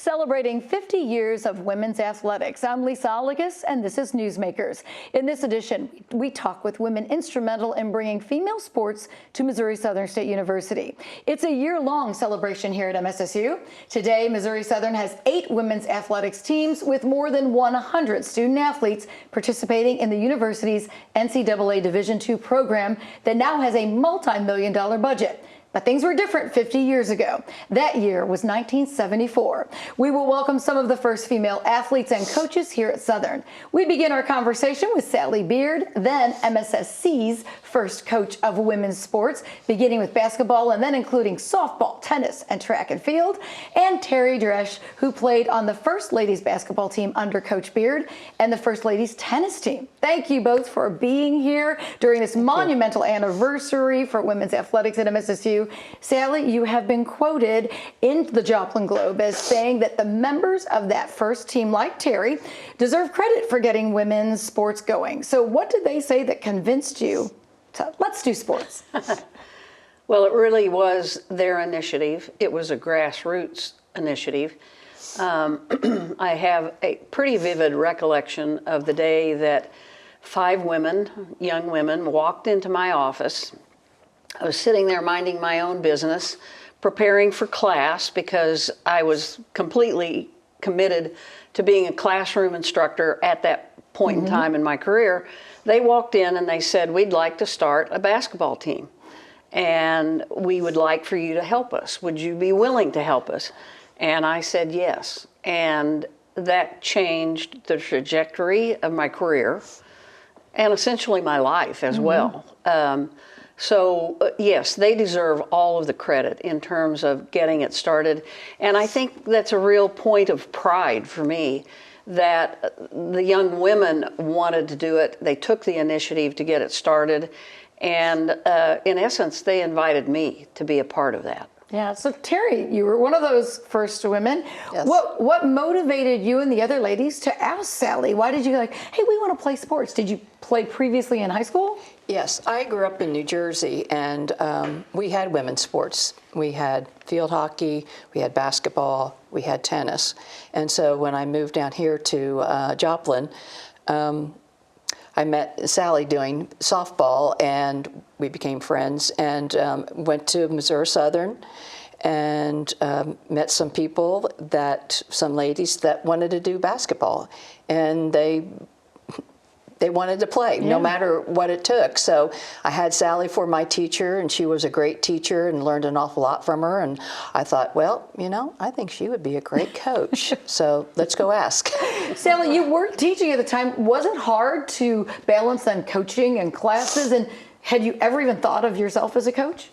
Celebrating 50 years of women's athletics. I'm Lisa Oligas, and this is Newsmakers. In this edition, we talk with women instrumental in bringing female sports to Missouri Southern State University. It's a year-long celebration here at MSSU. Today, Missouri Southern has 8 women's athletics teams with more than 100 student athletes participating in the university's NCAA Division II program that now has a multi-million-dollar budget. But things were different 50 years ago. That year was 1974. We will welcome some of the first female athletes and coaches here at Southern. We begin our conversation with Sally Beard, then MSSC's first coach of women's sports, beginning with basketball and then including softball, tennis, and track and field, and Terry Dresch, who played on the first ladies basketball team under Coach Beard and the first ladies tennis team. Thank you both for being here during this monumental anniversary for women's athletics at MSSU. Sally, you have been quoted in the Joplin Globe as saying that the members of that first team, like Terry, deserve credit for getting women's sports going. So what did they say that convinced you to let's do sports? Well, it really was their initiative. It was a grassroots initiative. I have a pretty vivid recollection of the day that 5 women, young women, walked into my office. I was sitting there minding my own business, preparing for class because I was completely committed to being a classroom instructor at that point in time in my career. They walked in and they said, "We'd like to start a basketball team, and we would like for you to help us. Would you be willing to help us?" And I said yes. And that changed the trajectory of my career and essentially my life as well. So yes, they deserve all of the credit in terms of getting it started. And I think that's a real point of pride for me that the young women wanted to do it. They took the initiative to get it started. And in essence, they invited me to be a part of that. Yeah, so Terry, you were one of those first women. Yes. What motivated you and the other ladies to ask Sally? Why did you like, hey, we want to play sports? Did you play previously in high school? Yes, I grew up in New Jersey, and we had women's sports. We had field hockey, we had basketball, we had tennis. And so when I moved down here to Joplin, I met Sally doing softball, and we became friends, and went to Missouri Southern and met some people, some ladies that wanted to do basketball, and they wanted to play, no matter what it took. So I had Sally for my teacher, and she was a great teacher and learned an awful lot from her. And I thought, well, you know, I think she would be a great coach. So let's go ask. Sally, you weren't teaching at the time. Was it hard to balance then coaching and classes? And had you ever even thought of yourself as a coach?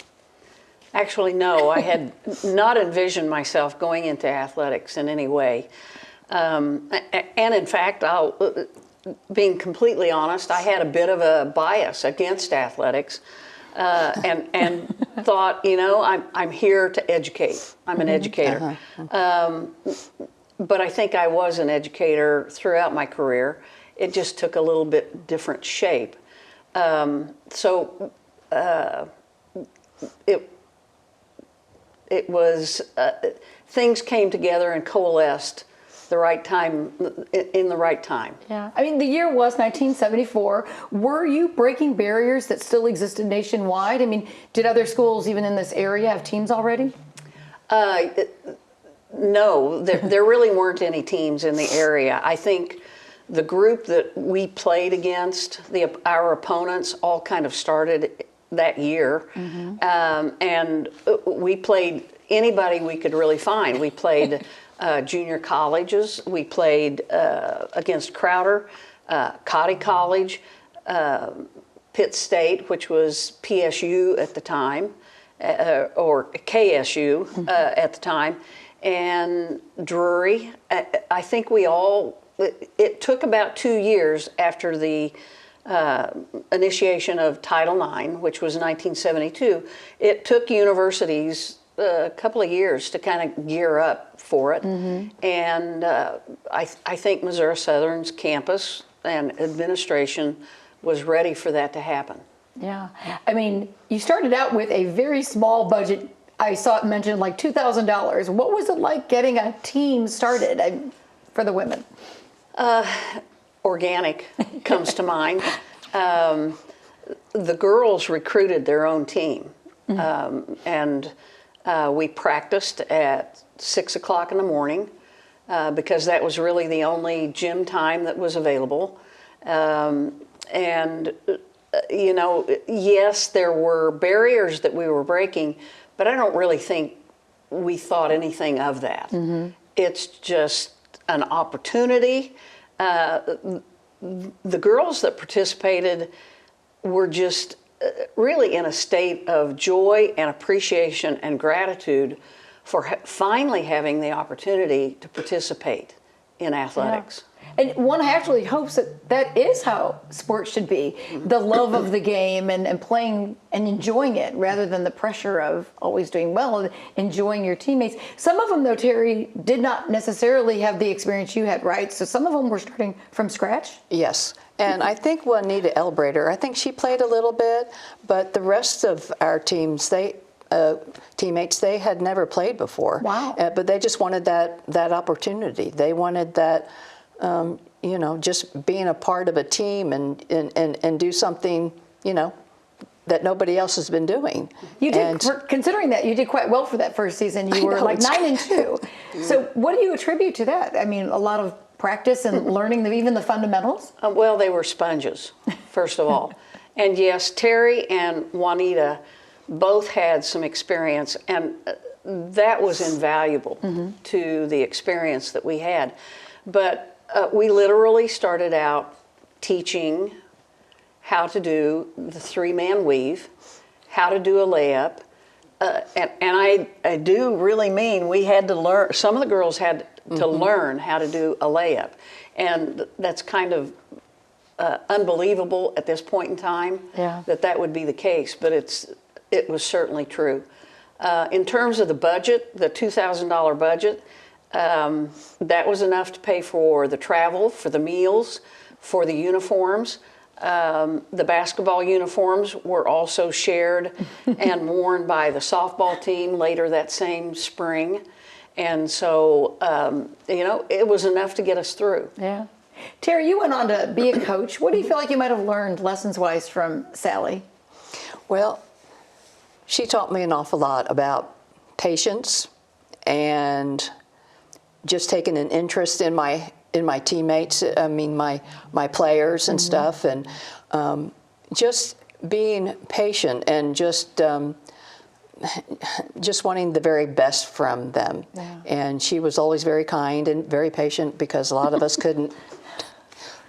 Actually, no. I had not envisioned myself going into athletics in any way. And in fact, being completely honest, I had a bit of a bias against athletics, and thought, you know, I'm here to educate. I'm an educator. But I think I was an educator throughout my career. It just took a little bit different shape. It was things came together and coalesced the right time, in the right time. Yeah, I mean, the year was 1974. Were you breaking barriers that still existed nationwide? I mean, did other schools, even in this area, have teams already? No, there really weren't any teams in the area. I think the group that we played against, our opponents, all kind of started that year. And we played anybody we could really find. We played junior colleges. We played against Crowder, Cotty College, Pitt State, which was PSU at the time, or KSU at the time, and Drury. I think it took about 2 years after the initiation of Title IX, which was 1972. It took universities a couple of years to kind of gear up for it. And I think Missouri Southern's campus and administration was ready for that to happen. Yeah. I mean, you started out with a very small budget I saw it mentioned like $2,000. What was it like getting a team started for the women? Organic comes to mind. The girls recruited their own team, and we practiced at 6 o'clock in the morning because that was really the only gym time that was available. And you know, yes, there were barriers that we were breaking, but I don't really think we thought anything of that. It's just an opportunity. The girls that participated were just really in a state of joy and appreciation and gratitude for finally having the opportunity to participate in athletics. Yeah. And one actually hopes that that is how sports should be, the love of the game and playing and enjoying it rather than the pressure of always doing well and enjoying your teammates. Some of them, though, Terry, did not necessarily have the experience you had, right? So some of them were starting from scratch? Yes. And I think Juanita Elbrader, I think she played a little bit, but the rest of our teams, teammates, they had never played before. Wow. But they just wanted that opportunity. They wanted that, you know, just being a part of a team and do something, you know, that nobody else has been doing. You did, considering that, you did quite well for that first season. You were like 9-2. So what do you attribute to that? I mean, a lot of practice and learning even the fundamentals? Well, they were sponges, first of all. And yes, Terry and Juanita both had some experience, and that was invaluable to the experience that we had. But we literally started out teaching how to do the 3-man weave, how to do a layup, and I do really mean we had to learn, some of the girls had to learn how to do a layup. And that's kind of unbelievable at this point in time that would be the case, but it was certainly true. In terms of the budget, the $2,000 budget, that was enough to pay for the travel, for the meals, for the uniforms. The basketball uniforms were also shared and worn by the softball team later that same spring. And so, you know, it was enough to get us through. Yeah. Terry, you went on to be a coach. What do you feel like you might have learned lessons-wise from Sally? Well, she taught me an awful lot about patience and just taking an interest in my teammates. I mean, my players and stuff, and just being patient and just wanting the very best from them. Yeah. And she was always very kind and very patient because a lot of us couldn't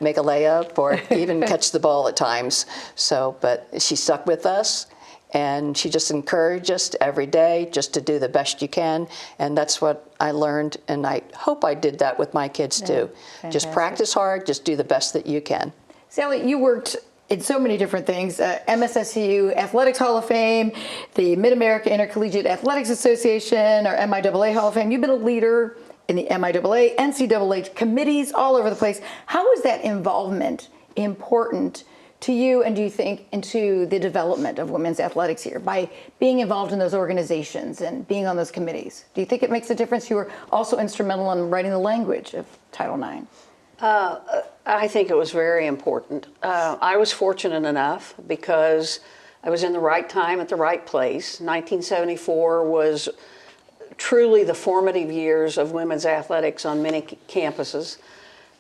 make a layup or even catch the ball at times. So, but she stuck with us. And she just encouraged us every day just to do the best you can. And that's what I learned. And I hope I did that with my kids too. Fantastic. Just practice hard, just do the best that you can. Sally, you worked in so many different things. MSSU Athletics Hall of Fame, the Mid-America Intercollegiate Athletics Association, or MIAA Hall of Fame. You've been a leader in the MIAA, NCAA committees all over the place. How is that involvement important to you, and do you think into the development of women's athletics here by being involved in those organizations and being on those committees? Do you think it makes a difference? You were also instrumental in writing the language of Title IX. I think it was very important. I was fortunate enough because I was in the right time at the right place. 1974 was truly the formative years of women's athletics on many campuses.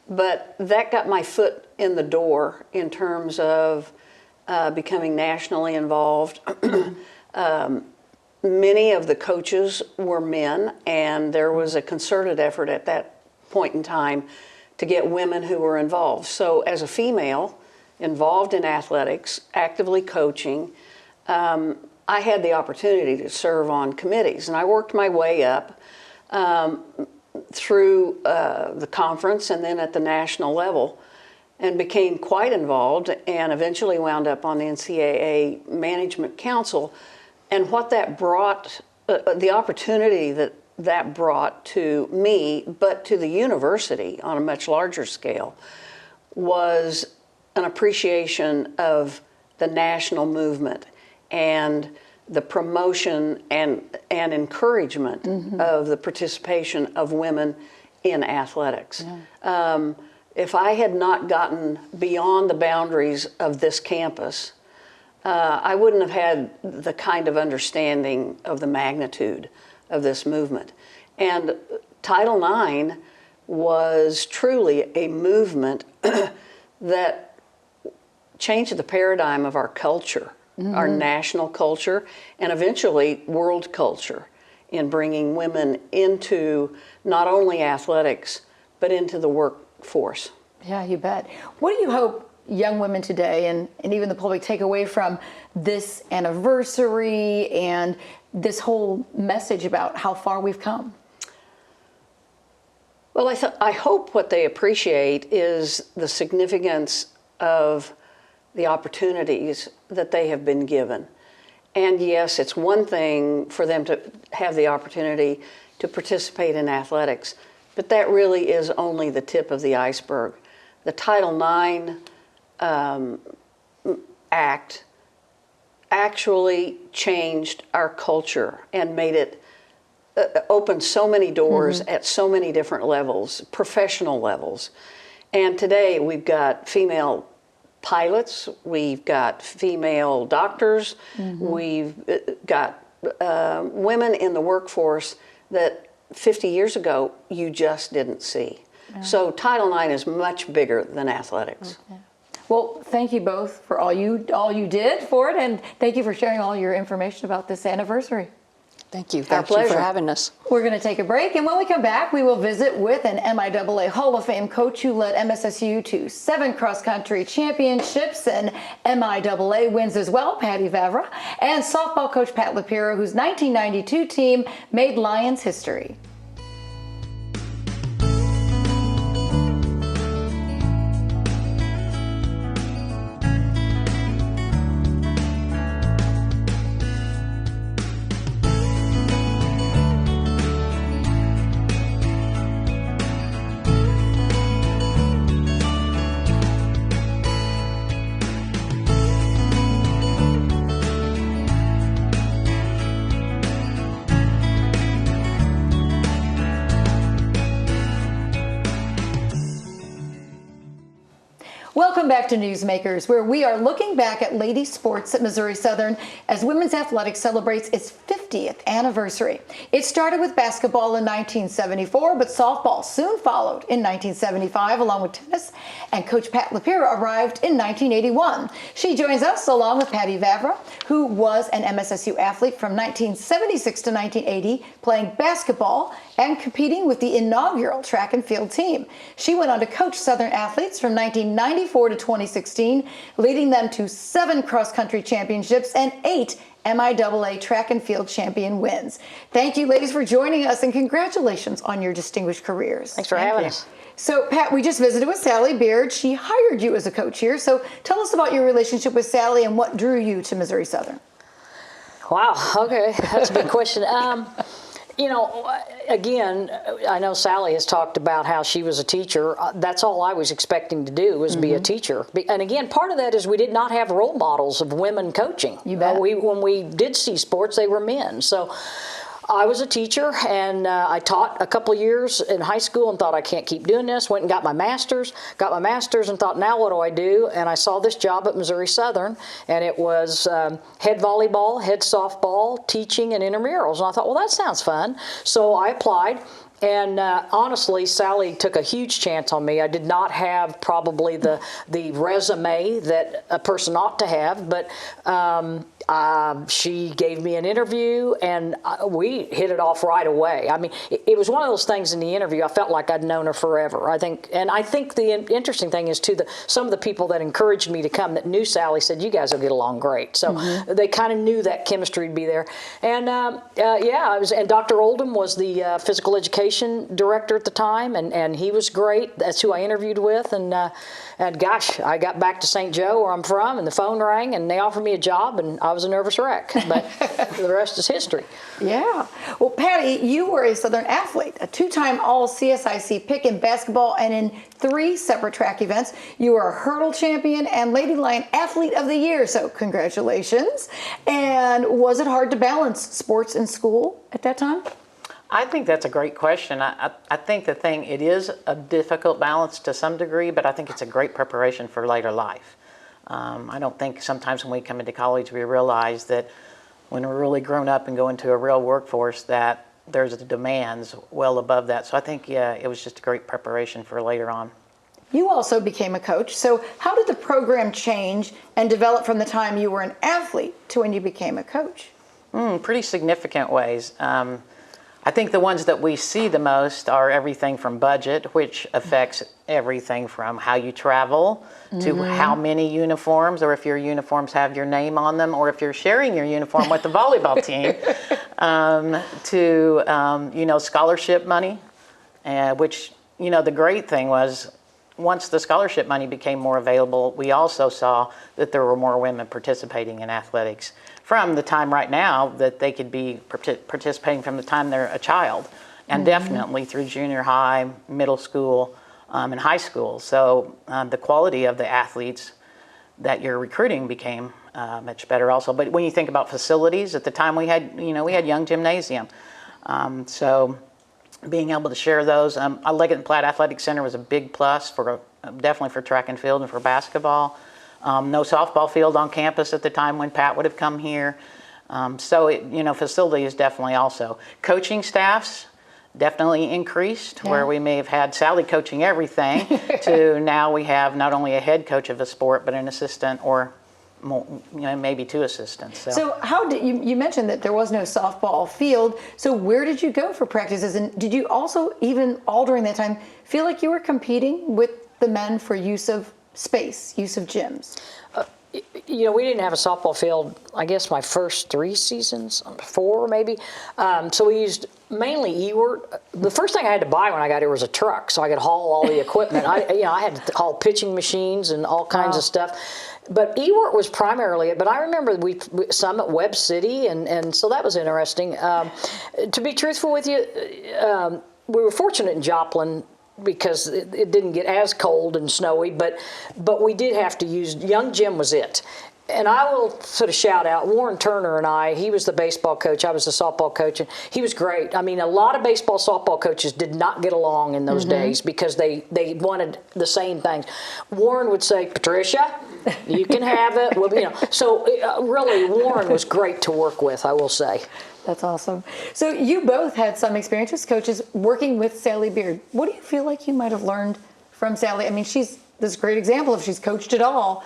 But that got my foot in the door in terms of becoming nationally involved. Many of the coaches were men, and there was a concerted effort at that point in time to get women who were involved. So as a female involved in athletics, actively coaching, I had the opportunity to serve on committees, and I worked my way up through the conference and then at the national level, and became quite involved and eventually wound up on the NCAA Management Council. And what that brought, the opportunity that brought to me, but to the university on a much larger scale, was an appreciation of the national movement and the promotion and encouragement of the participation of women in athletics. If I had not gotten beyond the boundaries of this campus, I wouldn't have had the kind of understanding of the magnitude of this movement. And Title IX was truly a movement that changed the paradigm of our culture, our national culture, and eventually world culture, in bringing women into not only athletics, but into the workforce. Yeah, you bet. What do you hope young women today and even the public take away from this anniversary and this whole message about how far we've come? Well, I hope what they appreciate is the significance of the opportunities that they have been given. And yes, it's one thing for them to have the opportunity to participate in athletics, but that really is only the tip of the iceberg. The Title IX Act actually changed our culture and made it opened so many doors at so many different levels, professional levels. And today we've got female pilots, we've got female doctors, we've got women in the workforce that 50 years ago you just didn't see. So Title IX is much bigger than athletics. Well, thank you both for all you did for it, and thank you for sharing all your information about this anniversary. Thank you. Thank you for having us. We're going to take a break, and when we come back, we will visit with an MIAA Hall of Fame coach who led MSSU to 7 cross-country championships and MIAA wins as well, Patty Vavra, and softball coach Pat Lapiro, whose 1992 team made Lions history. Welcome back to Newsmakers, where we are looking back at ladies sports at Missouri Southern as women's athletics celebrates its 50th anniversary. It started with basketball in 1974, but softball soon followed in 1975, along with tennis, and Coach Pat Lapiro arrived in 1981. She joins us along with Patty Vavra, who was an MSSU athlete from 1976 to 1980, playing basketball and competing with the inaugural track and field team. She went on to coach Southern athletes from 1994 to 2016, leading them to 7 cross-country championships and 8 MIAA track and field champion wins. Thank you, ladies, for joining us, and congratulations on your distinguished careers. Thanks for having us. So, Pat, we just visited with Sally Beard. She hired you as a coach here. So tell us about your relationship with Sally and what drew you to Missouri Southern. Wow, okay, that's a big question. You know, again, I know Sally has talked about how she was a teacher. That's all I was expecting to do was be a teacher. And again, part of that is we did not have role models of women coaching. You bet. When we did see sports, they were men. So I was a teacher, and I taught a couple of years in high school and thought, I can't keep doing this. Went and got my master's and thought, now what do I do? And I saw this job at Missouri Southern, and it was head volleyball, head softball, teaching, and intramurals. And I thought, well, that sounds fun. So I applied. And honestly, Sally took a huge chance on me. I did not have probably the resume that a person ought to have, but she gave me an interview, and we hit it off right away. I mean, it was one of those things in the interview, I felt like I'd known her forever. I think the interesting thing is, too, some of the people that encouraged me to come that knew Sally said, you guys will get along great. So they kind of knew that chemistry would be there. And and Dr. Oldham was the physical education director at the time, and he was great. That's who I interviewed with, and gosh, I got back to St. Joe, where I'm from, and the phone rang, and they offered me a job, and I was was a nervous wreck, but the rest is history. Yeah. Well, Patty, you were a Southern athlete, a two-time All-CSIC pick in basketball and in 3 separate track events. You were a hurdle champion and Lady Lion Athlete of the Year, so congratulations. And was it hard to balance sports and school at that time? I think that's a great question. I think it is a difficult balance to some degree, but I think it's a great preparation for later life. I don't think sometimes when we come into college we realize that when we're really grown up and go into a real workforce that there's the demands well above that. So I think, yeah, it was just a great preparation for later on. You also became a coach. So how did the program change and develop from the time you were an athlete to when you became a coach? Pretty significant ways. I think the ones that we see the most are everything from budget, which affects everything from how you travel to how many uniforms, or if your uniforms have your name on them, or if you're sharing your uniform with the volleyball team, to scholarship money, which the great thing was once the scholarship money became more available, we also saw that there were more women participating in athletics from the time right now that they could be participating from the time they're a child, and definitely through junior high, middle school, and high school. So the quality of the athletes that you're recruiting became much better also. But when you think about facilities, at the time we had Young Gymnasium. So being able to share those, Leggett and Platt Athletic Center was a big plus for definitely for track and field and for basketball. No softball field on campus at the time when Pat would have come here. Facilities definitely also. Coaching staffs definitely increased, where we may have had Sally coaching everything to now we have not only a head coach of a sport, but an assistant or more, maybe 2 assistants. So how did you mentioned that there was no softball field. So where did you go for practices? And did you also, even all during that time, feel like you were competing with the men for use of space, use of gyms? We didn't have a softball field, I guess, my first 3 seasons, 4 maybe. So we used mainly Ewart. The first thing I had to buy when I got here was a truck, so I could haul all the equipment. I had to haul pitching machines and all kinds of stuff. But Ewart was primarily it. But I remember we some at Webb City, and so that was interesting. To be truthful with you, we were fortunate in Joplin because it didn't get as cold and snowy, but we did have to use, Young Jim was it. And I will sort of shout out Warren Turner and he was the baseball coach, I was the softball coach, and he was great. I mean, a lot of baseball, softball coaches did not get along in those days because they wanted the same things. Warren would say, Patricia, you can have it. Well, so really, Warren was great to work with, I will say. That's awesome. So you both had some experience as coaches working with Sally Beard. What do you feel like you might have learned from Sally? I mean, she's this great example if she's coached at all.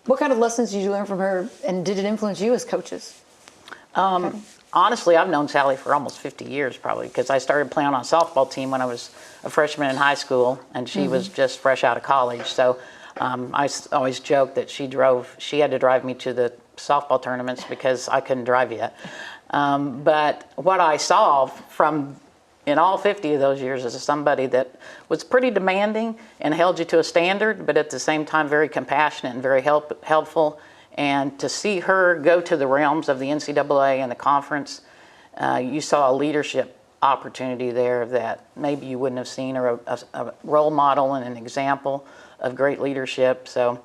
What kind of lessons did you learn from her, and did it influence you as coaches? Honestly, I've known Sally for almost 50 years probably, because I started playing on a softball team when I was a freshman in high school, and she was just fresh out of college. So I always joke that she had to drive me to the softball tournaments because I couldn't drive yet. But what I saw in all 50 of those years is somebody that was pretty demanding and held you to a standard, but at the same time very compassionate and very helpful. And to see her go to the realms of the NCAA and the conference, you saw a leadership opportunity there that maybe you wouldn't have seen, or a role model and an example of great leadership. So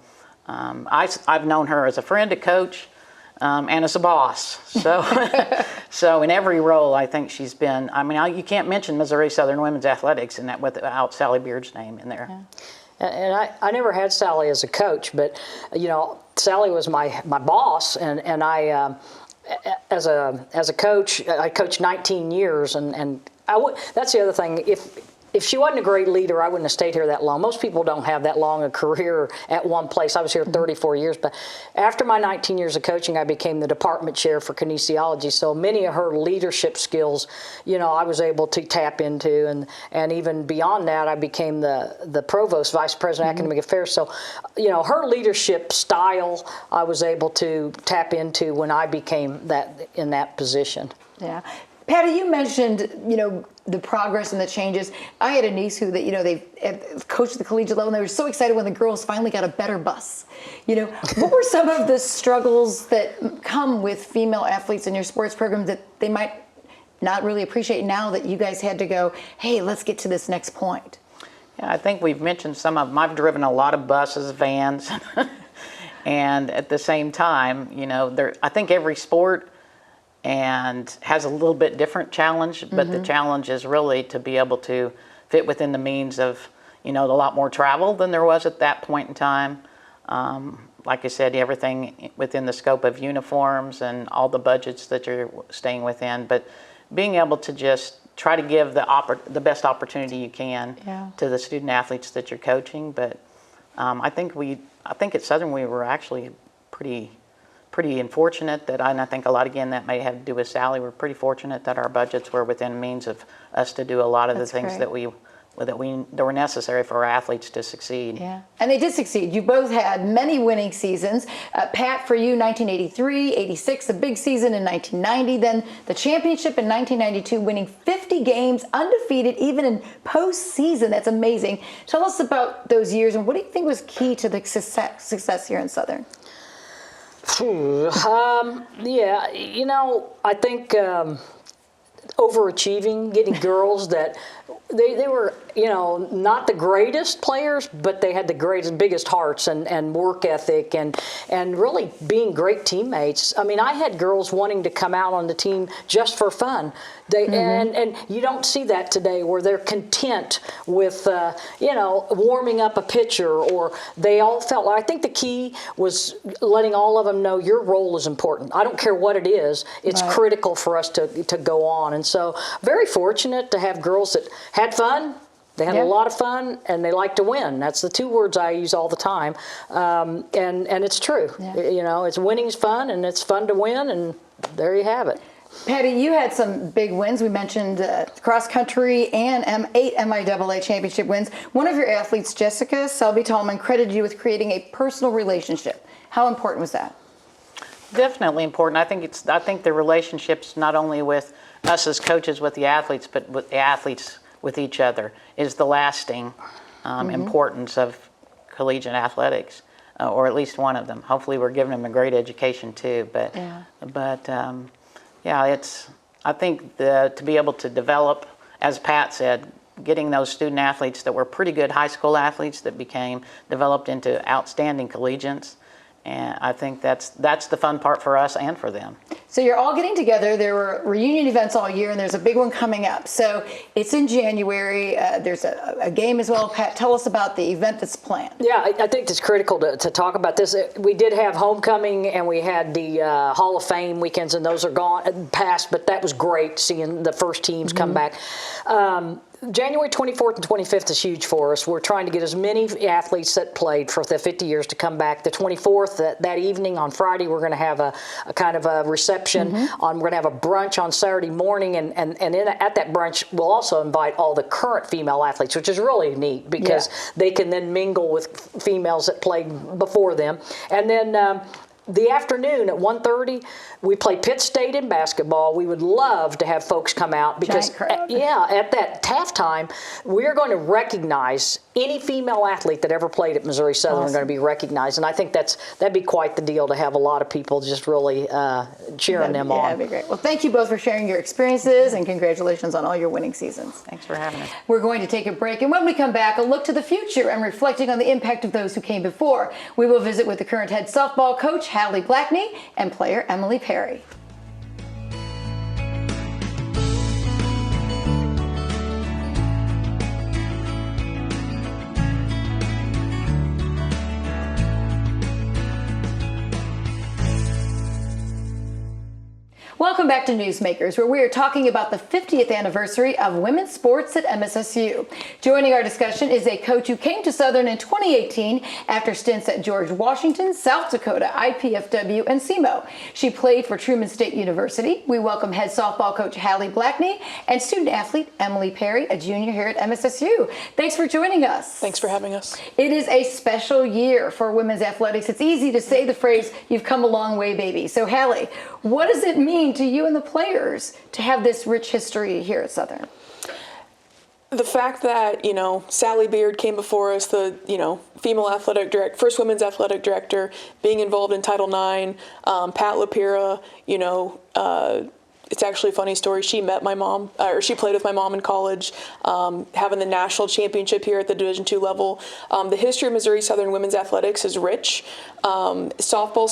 I've known her as a friend, a coach, and as a boss. So in every role, I think she's been, you can't mention Missouri Southern Women's Athletics without Sally Beard's name in there. Yeah. And I never had Sally as a coach, but, Sally was my boss, and I, as a coach, I coached 19 years, and that's the other thing. If she wasn't a great leader, I wouldn't have stayed here that long. Most people don't have that long a career at one place. I was here 34 years, but after my 19 years of coaching, I became the department chair for kinesiology. So many of her leadership skills, I was able to tap into, and even beyond that, I became the provost, vice president of academic affairs. So, her leadership style, I was able to tap into when I became in that position. Yeah. Patty, you mentioned, the progress and the changes. I had a niece who they coached at the collegiate level, and they were so excited when the girls finally got a better bus. What were some of the struggles that come with female athletes in your sports program that they might not really appreciate now that you guys had to go, hey, let's get to this next point? Yeah, I think we've mentioned some of them. I've driven a lot of buses, vans, and at the same time, I think every sport and has a little bit different challenge, but the challenge is really to be able to fit within the means of, a lot more travel than there was at that point in time. Like I said, everything within the scope of uniforms and all the budgets that you're staying within, but being able to just try to give the best opportunity you can to the student athletes that you're coaching. But I think at Southern we were actually pretty unfortunate and I think a lot, again, that may have to do with Sally. We're pretty fortunate that our budgets were within means of us to do a lot of the things that were necessary for our athletes to succeed. Yeah, and they did succeed. You both had many winning seasons. Pat, for you, 1983, 86, a big season in 1990, then the championship in 1992, winning 50 games, undefeated, even in postseason. That's amazing. Tell us about those years, and what do you think was key to the success here in Southern? Yeah, I think overachieving, getting girls that they were, not the greatest players, but they had the biggest hearts and work ethic and really being great teammates. I mean, I had girls wanting to come out on the team just for fun. And you don't see that today, where they're content with, warming up a pitcher, or they all felt. I think the key was letting all of them know your role is important. I don't care what it is; it's critical for us to go on. And so, very fortunate to have girls that had fun. They had a lot of fun, and they like to win. That's the two words I use all the time, and it's true. Yeah. It's winning's fun, and it's fun to win, and there you have it. Patty, you had some big wins. We mentioned cross country and 8 MIAA championship wins. One of your athletes, Jessica Selby-Tallman, credited you with creating a personal relationship. How important was that? Definitely important. I think the relationships not only with us as coaches with the athletes, but with the athletes with each other is the lasting importance of collegiate athletics, or at least one of them. Hopefully, we're giving them a great education too. But I think to be able to develop, as Pat said, getting those student athletes that were pretty good high school athletes that developed into outstanding collegians. And I think that's the fun part for us and for them. So you're all getting together. There were reunion events all year, and there's a big one coming up. So it's in January. There's a game as well. Pat, tell us about the event that's planned. Yeah, I think it's critical to talk about this. We did have homecoming, and we had the Hall of Fame weekends, and those are past, but that was great seeing the first teams come back. January 24th and 25th is huge for us. We're trying to get as many athletes that played for the 50 years to come back. The 24th, that evening on Friday, we're going to have a kind of a reception. We're going to have a brunch on Saturday morning, and at that brunch, we'll also invite all the current female athletes, which is really neat because they can then mingle with females that played before them. And then the afternoon at 1:30, we play Pitt State in basketball. We would love to have folks come out because, at that halftime, we're going to recognize any female athlete that ever played at Missouri Southern. Are going to be recognized, and I think that'd be quite the deal to have a lot of people just really cheering them on. That'd be great. Well, thank you both for sharing your experiences, and congratulations on all your winning seasons. Thanks for having us. We're going to take a break, and when we come back, a look to the future and reflecting on the impact of those who came before. We will visit with the current head softball coach, Hallie Blackney, and player Emily Perry. Welcome back to Newsmakers, where we are talking about the 50th anniversary of women's sports at MSSU. Joining our discussion is a coach who came to Southern in 2018 after stints at George Washington, South Dakota, IPFW, and SEMO. She played for Truman State University. We welcome head softball coach Hallie Blackney and student athlete Emily Perry, a junior here at MSSU. Thanks for joining us. Thanks for having us. It is a special year for women's athletics. It's easy to say the phrase, "You've come a long way, baby." So Hallie, what does it mean to you and the players to have this rich history here at Southern? The fact that, Sally Beard came before us, the, female athletic director, first women's athletic director, being involved in Title IX, Pat LaPira, it's actually a funny story. She met my mom, or she played with my mom in college, having the national championship here at the Division II level. The history of Missouri Southern women's athletics is rich. Softball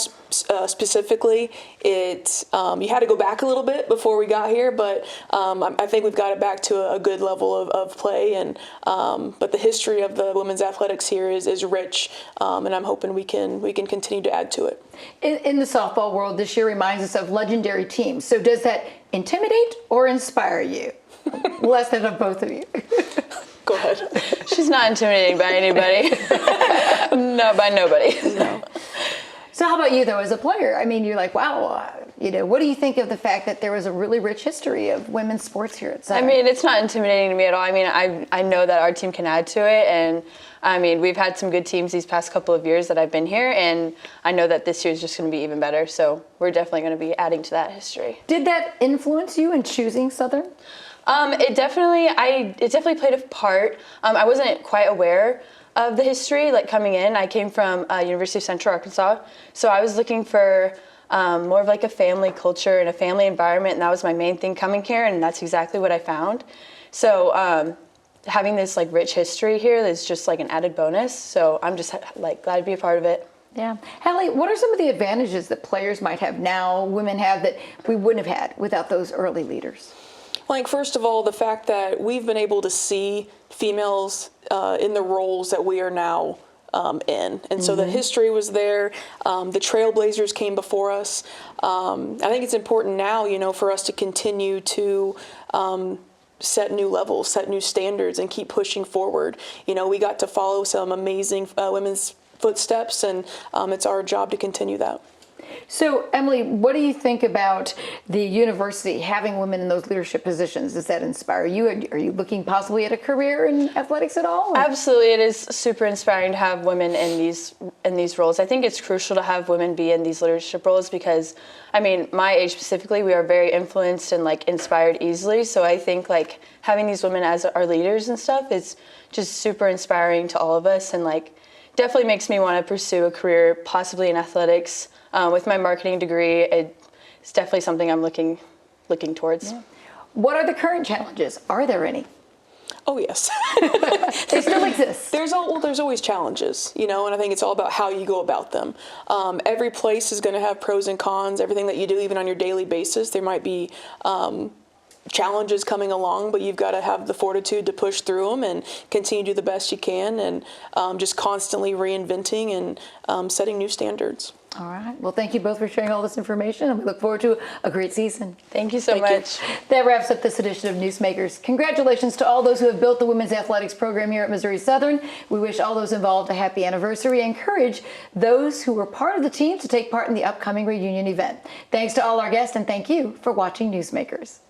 specifically, you had to go back a little bit before we got here, but I think we've got it back to a good level of play. And but the history of the women's athletics here is rich, and I'm hoping we can continue to add to it. In the softball world, this year reminds us of legendary teams. So does that intimidate or inspire you? We'll ask that of both of you. Go ahead. She's not intimidating by anybody. No, by nobody. No. So how about you, though, as a player? I mean, you're like, wow, what do you think of the fact that there was a really rich history of women's sports here at Southern? I mean, it's not intimidating to me at all. I mean, I know that our team can add to it, and I mean, we've had some good teams these past couple of years that I've been here, and I know that this year is just going to be even better, so we're definitely going to be adding to that history. Did that influence you in choosing Southern? It definitely played a part. I wasn't quite aware of the history, like coming in. I came from University of Central Arkansas, so I was looking for more of like a family culture and a family environment, and that was my main thing coming here, and that's exactly what I found. So having this like rich history here is just like an added bonus, so I'm just like glad to be a part of it. Yeah. Hallie, what are some of the advantages that players might have now, women have, that we wouldn't have had without those early leaders? Like, first of all, the fact that we've been able to see females in the roles that we are now in. And so the history was there. The trailblazers came before us. I think it's important now, for us to continue to set new levels, set new standards, and keep pushing forward. We got to follow some amazing women's footsteps, and it's our job to continue that. So, Emily, what do you think about the university having women in those leadership positions? Does that inspire you? Are you looking possibly at a career in athletics at all? Absolutely, it is super inspiring to have women in these roles. I think it's crucial to have women be in these leadership roles because, I mean, my age specifically, we are very influenced and like inspired easily. So I think like having these women as our leaders and stuff is just super inspiring to all of us, and like definitely makes me want to pursue a career possibly in athletics. With my marketing degree, it's definitely something I'm looking towards. Yeah. What are the current challenges? Are there any? Oh, yes. They still exist. There's always challenges, and I think it's all about how you go about them. Every place is going to have pros and cons. Everything that you do, even on your daily basis, there might be challenges coming along, but you've got to have the fortitude to push through them and continue to do the best you can, and just constantly reinventing and setting new standards. All right. Well, thank you both for sharing all this information, and we look forward to a great season. Thank you so much. That wraps up this edition of Newsmakers. Congratulations to all those who have built the women's athletics program here at Missouri Southern. We wish all those involved a happy anniversary and encourage those who were part of the team to take part in the upcoming reunion event. Thanks to all our guests, and thank you for watching Newsmakers.